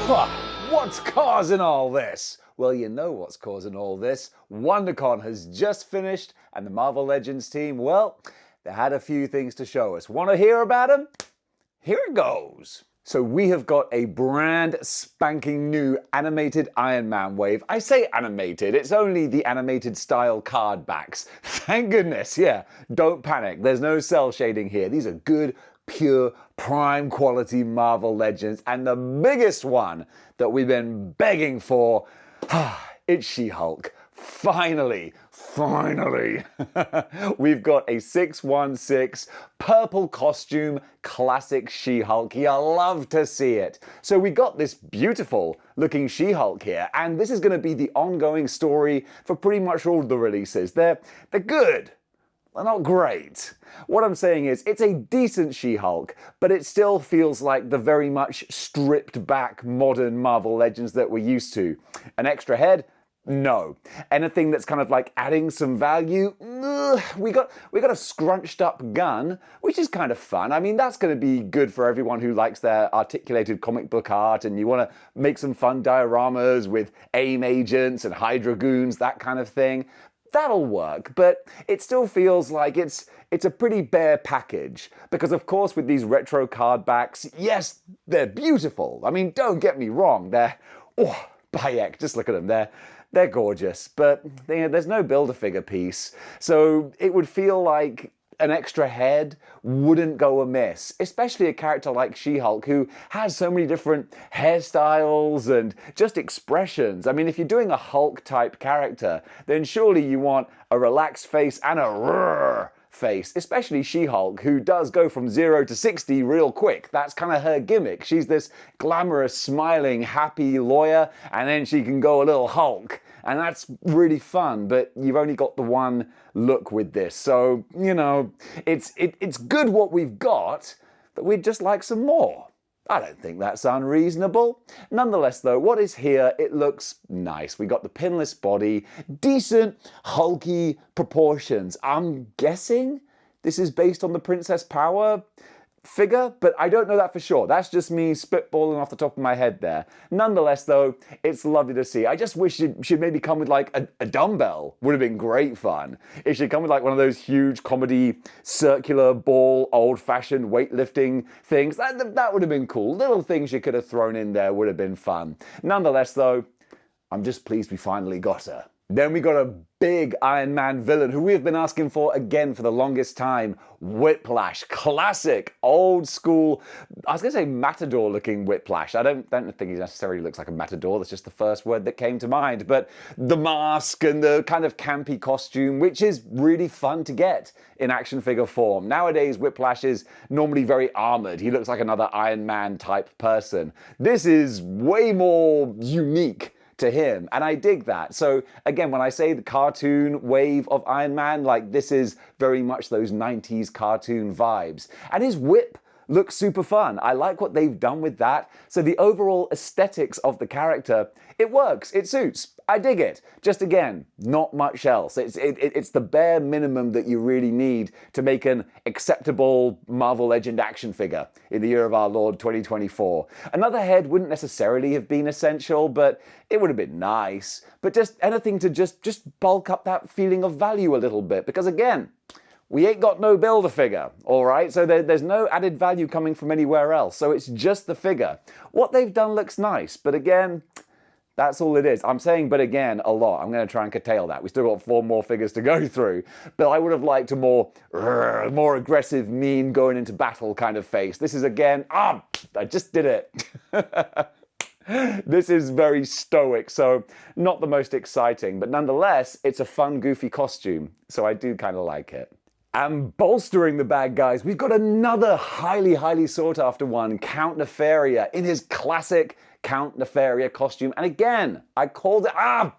What's causing all this? Well, you know what's causing all this. WonderCon has just finished, and the Marvel Legends team, well, they had a few things to show us. Want to hear about them? Here it goes. So we have got a brand spanking new animated Iron Man wave. I say animated, it's only the animated style card backs. Thank goodness, yeah. Don't panic, there's no cell shading here. These are good, pure, prime quality Marvel Legends. And the biggest one that we've been begging for, it's She-Hulk. Finally, we've got a 616 purple costume, classic She-Hulk. You love to see it. So we got this beautiful looking She-Hulk here, and this is going to be the ongoing story for pretty much all the releases. They're good. They're not great. What I'm saying is, it's a decent She-Hulk, but it still feels like the very much stripped back modern Marvel Legends that we're used to. An extra head? No. Anything that's kind of like adding some value? We got a scrunched up gun, which is kind of fun. I mean, that's going to be good for everyone who likes their articulated comic book art and you want to make some fun dioramas with AIM agents and Hydra goons, that kind of thing. That'll work, but it still feels like it's a pretty bare package. Because of course with these retro card backs, yes, they're beautiful. I mean, don't get me wrong, they're, Bayek, just look at them, they're gorgeous, but there's no Build-A-Figure piece, so it would feel like an extra head wouldn't go amiss, especially a character like She-Hulk who has so many different hairstyles and just expressions. I mean, if you're doing a Hulk-type character, then surely you want a relaxed face and a roar face, especially She-Hulk, who does go from 0 to 60 real quick. That's kind of her gimmick. She's this glamorous, smiling, happy lawyer, and then she can go a little Hulk. And that's really fun, but you've only got the one look with this. So, you know, it's good what we've got, but we'd just like some more. I don't think that's unreasonable. Nonetheless though, what is here, it looks nice. We got the pinless body, decent, hulky proportions. I'm guessing this is based on the Princess Power figure, but I don't know that for sure. That's just me spitballing off the top of my head there. Nonetheless though, it's lovely to see. I just wish she'd maybe come with like a dumbbell. Would have been great fun. If she'd come with like one of those huge comedy circular ball old-fashioned weightlifting things, that would have been cool. Little things you could have thrown in there would have been fun. Nonetheless though, I'm just pleased we finally got her. Then we got a big Iron Man villain who we've been asking for again for the longest time. Whiplash. Classic, old school, I was going to say matador looking Whiplash. I don't think he necessarily looks like a matador. That's just the first word that came to mind. But the mask and the kind of campy costume, which is really fun to get in action figure form. Nowadays, Whiplash is normally very armored. He looks like another Iron Man type person. This is way more unique to him, and I dig that. So again, when I say the cartoon wave of Iron Man, like this is very much those 90s cartoon vibes. And his whip looks super fun. I like what they've done with that. So the overall aesthetics of the character, it works, it suits. I dig it. Just again, not much else. It's the bare minimum that you really need to make an acceptable Marvel Legend action figure in the year of our Lord 2024. Another head wouldn't necessarily have been essential, but it would have been nice. But just anything to just bulk up that feeling of value a little bit. Because again, we ain't got no Build-A-Figure, all right? So there's no added value coming from anywhere else. So it's just the figure. What they've done looks nice, but again, that's all it is. I'm saying but again a lot. I'm going to try and curtail that. We still got 4 more figures to go through, but I would have liked a more aggressive, mean, going into battle kind of face. This is again, I just did it. This is very stoic, so not the most exciting, but nonetheless, it's a fun, goofy costume, so I do kind of like it. And bolstering the bad guys, we've got another highly sought after one, Count Nefaria, in his classic Count Nefaria costume. And again, I called it, I'm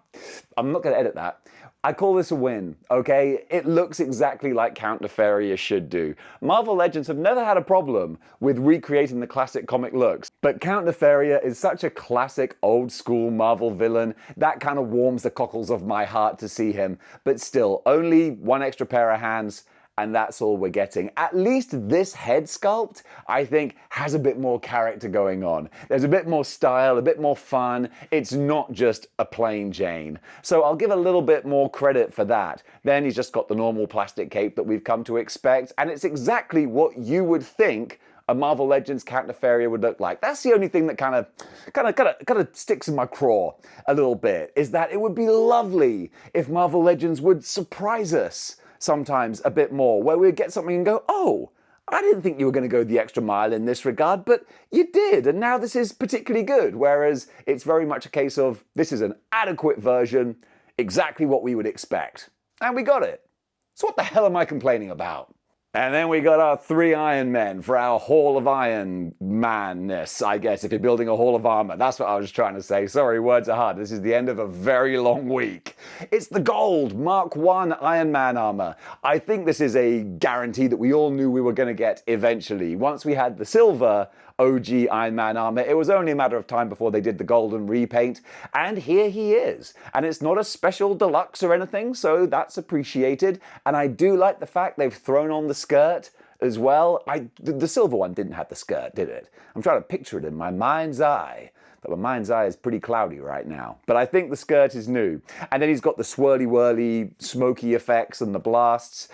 not going to edit that. I call this a win, okay? It looks exactly like Count Nefaria should do. Marvel Legends have never had a problem with recreating the classic comic looks, but Count Nefaria is such a classic old school Marvel villain that kind of warms the cockles of my heart to see him. But still, only one extra pair of hands, and that's all we're getting. At least this head sculpt, I think, has a bit more character going on. There's a bit more style, a bit more fun. It's not just a plain Jane. So I'll give a little bit more credit for that. Then he's just got the normal plastic cape that we've come to expect, and it's exactly what you would think a Marvel Legends Count Nefaria would look like. That's the only thing that kind of sticks in my craw a little bit, is that it would be lovely if Marvel Legends would surprise us sometimes a bit more, where we'd get something and go, oh, I didn't think you were going to go the extra mile in this regard, but you did, and now this is particularly good. Whereas it's very much a case of, this is an adequate version, exactly what we would expect. And we got it. So what the hell am I complaining about? And then we got our 3 Iron Men for our Hall of Iron Manness, I guess, if you're building a Hall of Armor. That's what I was trying to say. Sorry, words are hard. This is the end of a very long week. It's the gold Mark I Iron Man armor. I think this is a guarantee that we all knew we were going to get eventually. Once we had the silver OG Iron Man armor, it was only a matter of time before they did the golden repaint, and here he is. And it's not a special deluxe or anything, so that's appreciated. And I do like the fact they've thrown on the skirt as well. The silver one didn't have the skirt, did it? I'm trying to picture it in my mind's eye, but my mind's eye is pretty cloudy right now. But I think the skirt is new. And then he's got the swirly-whirly, smoky effects and the blasts.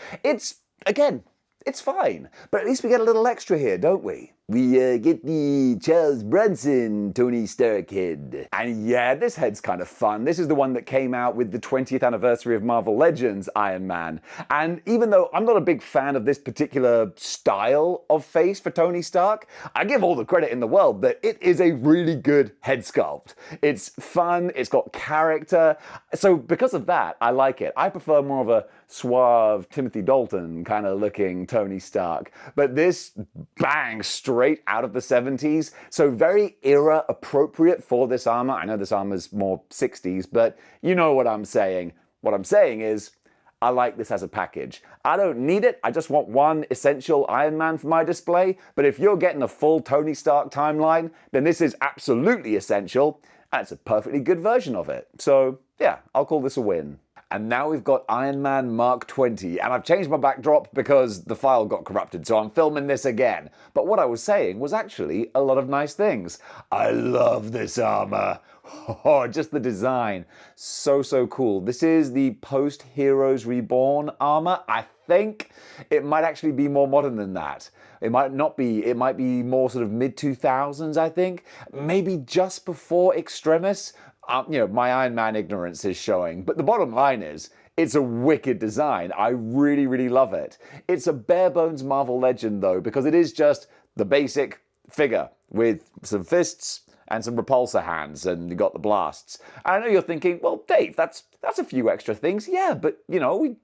Again, it's fine, but at least we get a little extra here, don't we? We get the Charles Bronson Tony Stark head. And yeah, this head's kind of fun. This is the one that came out with the 20th anniversary of Marvel Legends Iron Man. And even though I'm not a big fan of this particular style of face for Tony Stark, I give all the credit in the world that it is a really good head sculpt. It's fun, it's got character. So because of that, I like it. I prefer more of a suave Timothy Dalton kind of looking Tony Stark. But this bangs straight out of the 70s, so very era appropriate for this armor. I know this armor's more 60s, but you know what I'm saying. What I'm saying is, I like this as a package. I don't need it, I just want one essential Iron Man for my display, but if you're getting a full Tony Stark timeline, then this is absolutely essential, and it's a perfectly good version of it. So yeah, I'll call this a win. And now we've got Iron Man Mark 20, and I've changed my backdrop because the file got corrupted, so I'm filming this again. But what I was saying was actually a lot of nice things. I love this armor. Oh, just the design. So cool. This is the post-Heroes Reborn armor. I think it might actually be more modern than that. It might not be. It might be more sort of mid-2000s, I think. Maybe just before Extremis. My Iron Man ignorance is showing. But the bottom line is, it's a wicked design. I really love it. It's a bare bones Marvel Legend though, because it is just the basic figure with some fists and some repulsor hands, and you got the blasts. And I know you're thinking, well, Dave, that's a few extra things. Yeah, but we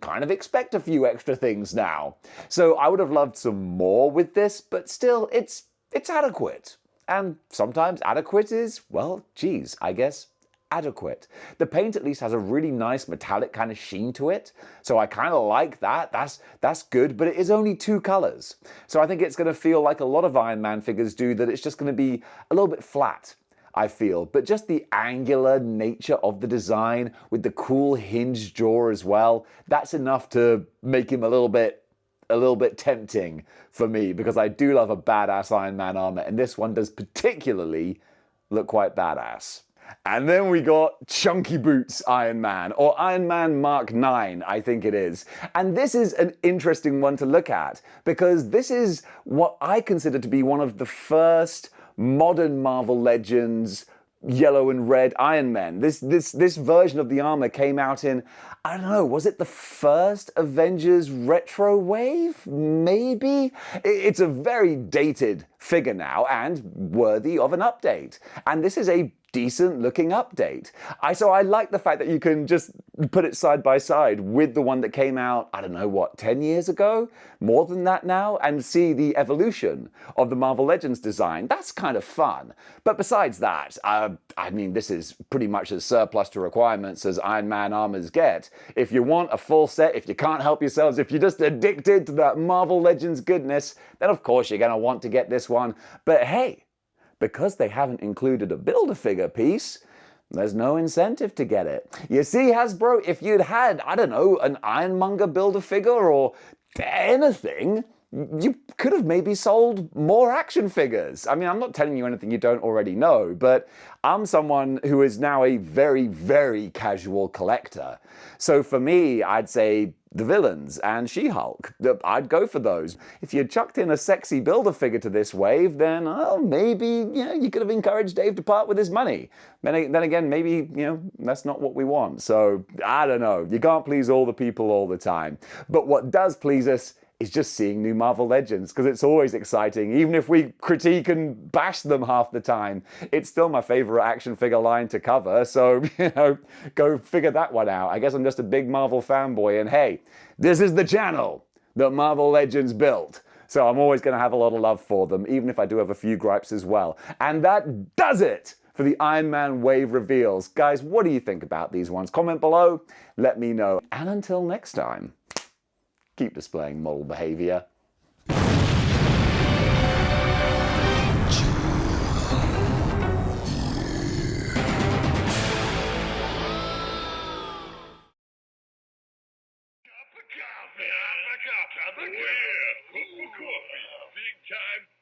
kind of expect a few extra things now. So I would have loved some more with this, but still, it's adequate. And sometimes adequate is, well, geez, I guess adequate. The paint at least has a really nice metallic kind of sheen to it, so I kind of like that. That's good, but it is only 2 colors. So I think it's going to feel like a lot of Iron Man figures do, that it's just going to be a little bit flat, I feel. But just the angular nature of the design with the cool hinged jaw as well, that's enough to make him a little bit tempting for me, because I do love a badass Iron Man armor, and this one does particularly look quite badass. And then we got Chunky Boots Iron Man, or Iron Man Mark 9, I think it is. And this is an interesting one to look at, because this is what I consider to be one of the first modern Marvel Legends yellow and red Iron Man. This version of the armor came out in, I don't know, was it the first Avengers retro wave? Maybe? It's a very dated figure now and worthy of an update. And this is a decent looking update. So I like the fact that you can just put it side by side with the one that came out, I don't know what, 10 years ago? More than that now? And see the evolution of the Marvel Legends design. That's kind of fun. But besides that, I mean, this is pretty much as surplus to requirements as Iron Man armors get. If you want a full set, if you can't help yourselves, if you're just addicted to that Marvel Legends goodness, then of course you're going to want to get this one. But hey, because they haven't included a Build-A-Figure piece, there's no incentive to get it. You see, Hasbro, if you'd had, I don't know, an Ironmonger Build-A-Figure or anything, you could have maybe sold more action figures. I mean, I'm not telling you anything you don't already know, but I'm someone who is now a very, very casual collector. So for me, I'd say the villains and She-Hulk. I'd go for those. If you chucked in a sexy Build-A-Figure to this wave, then maybe you could have encouraged Dave to part with his money. Then again, maybe that's not what we want. So I don't know. You can't please all the people all the time. But what does please us is just seeing new Marvel Legends, because it's always exciting. Even if we critique and bash them half the time, it's still my favorite action figure line to cover, so, go figure that one out. I guess I'm just a big Marvel fanboy, and hey, this is the channel that Marvel Legends built. So I'm always going to have a lot of love for them, even if I do have a few gripes as well. And that does it for the Iron Man Wave reveals. Guys, what do you think about these ones? Comment below, let me know. And until next time, keep displaying model behavior. Cup of coffee, big time.